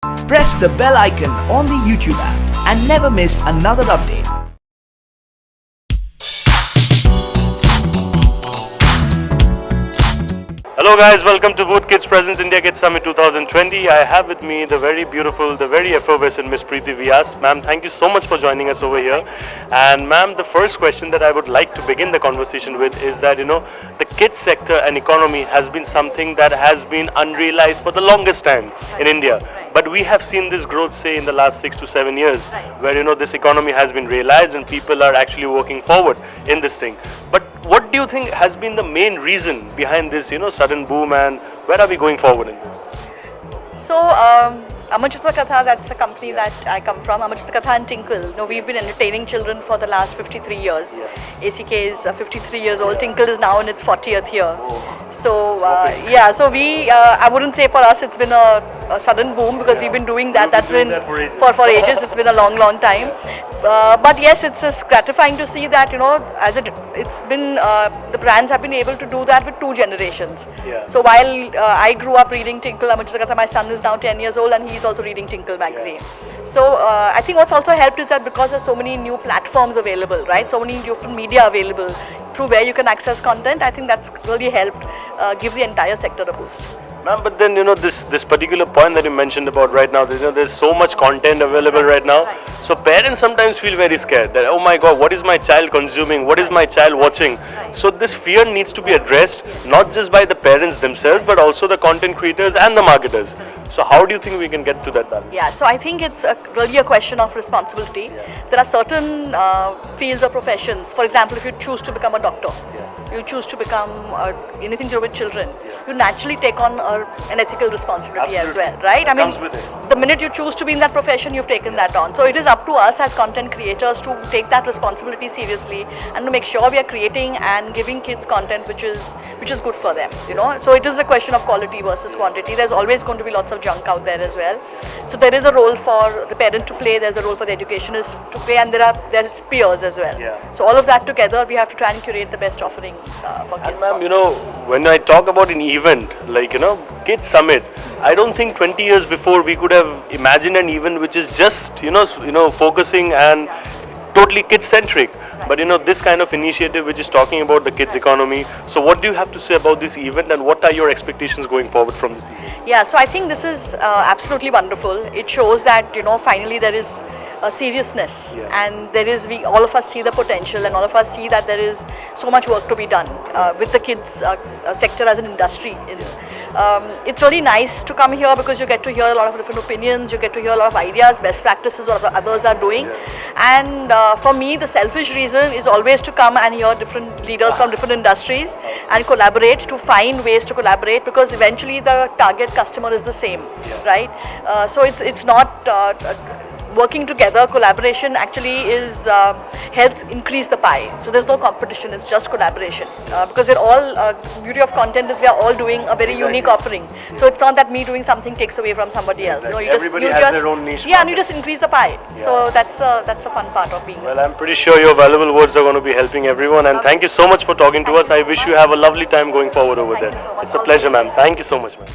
Press the bell icon on the YouTube app and never miss another update. Hello guys, welcome to Both Kids Presents India Kids Summit 2020. I have with me the very beautiful, the very effervescent Miss Preeti Vyas. Ma'am, thank you so much for joining us over here. And ma'am, the first question that I would like to begin the conversation with is that, the kids sector and economy has been something that has been unrealized for the longest time in India. But we have seen this growth, say, in the last 6 to 7 years, where, this economy has been realized and people are actually working forward in this thing. But what do you think has been the main reason behind this, sudden boom, and where are we going forward in this? So, Amar, Katha, that's the company that I come from. Amar, Katha and Tinkle. We've been entertaining children for the last 53 years. ACK is 53 years old. Tinkle is now in its 40th year. So, so we, I wouldn't say for us it's been a sudden boom, because we've been doing that. That's been for ages. It's been a long time. But yes, it's just gratifying to see that, it's been, the brands have been able to do that with 2 generations. So while I grew up reading Tinkle, my son is now 10 years old and he's also reading Tinkle magazine. So I think what's also helped is that because there's so many new platforms available, right? So many different media available through where you can access content. I think that's really helped, gives the entire sector a boost. Ma'am, but then this particular point that you mentioned about right now, there's so much content available right now. So parents sometimes feel very scared that, oh my God, what is my child consuming? What is my child watching? So this fear needs to be addressed, not just by the parents themselves, but also the content creators and the marketers. So how do you think we can get to that balance? Yeah, so I think it's really a question of responsibility. There are certain fields or professions. For example, if you choose to become a doctor, you choose to become anything to do with children, you naturally take on an ethical responsibility as well, right? I mean, the minute you choose to be in that profession, you've taken that on. So it is up to us as content creators to take that responsibility seriously and to make sure we are creating and giving kids content which is good for them, So it is a question of quality versus quantity. There's always going to be lots of junk out there as well. So there is a role for the parent to play, there's a role for the educationist to play, and there's peers as well. So all of that together, we have to try and curate the best offering for kids. And ma'am, when I talk about an event like, Kids Summit, I don't think 20 years before we could have imagined an event which is just, focusing and totally kid-centric. But, this kind of initiative which is talking about the kids economy. So what do you have to say about this event, and what are your expectations going forward from this event? Yeah, so I think this is absolutely wonderful. It shows that, finally there is a seriousness, and all of us see the potential, and all of us see that there is so much work to be done with the kids sector as an industry. It's really nice to come here because you get to hear a lot of different opinions, you get to hear a lot of ideas, best practices what others are doing. And for me, the selfish reason is always to come and hear different leaders from different industries and collaborate, to find ways to collaborate, because eventually the target customer is the same, right? So it's not working together. Collaboration actually helps increase the pie. So there's no competition, it's just collaboration. Because we're all, beauty of content is we are all doing a very unique offering. So it's not that me doing something takes away from somebody else. Everybody has their own niche. Yeah, and you just increase the pie. So that's a fun part of being. Well, I'm pretty sure your valuable words are going to be helping everyone. And thank you so much for talking to us. I wish you have a lovely time going forward over there. It's a pleasure, ma'am. Thank you so much, ma'am.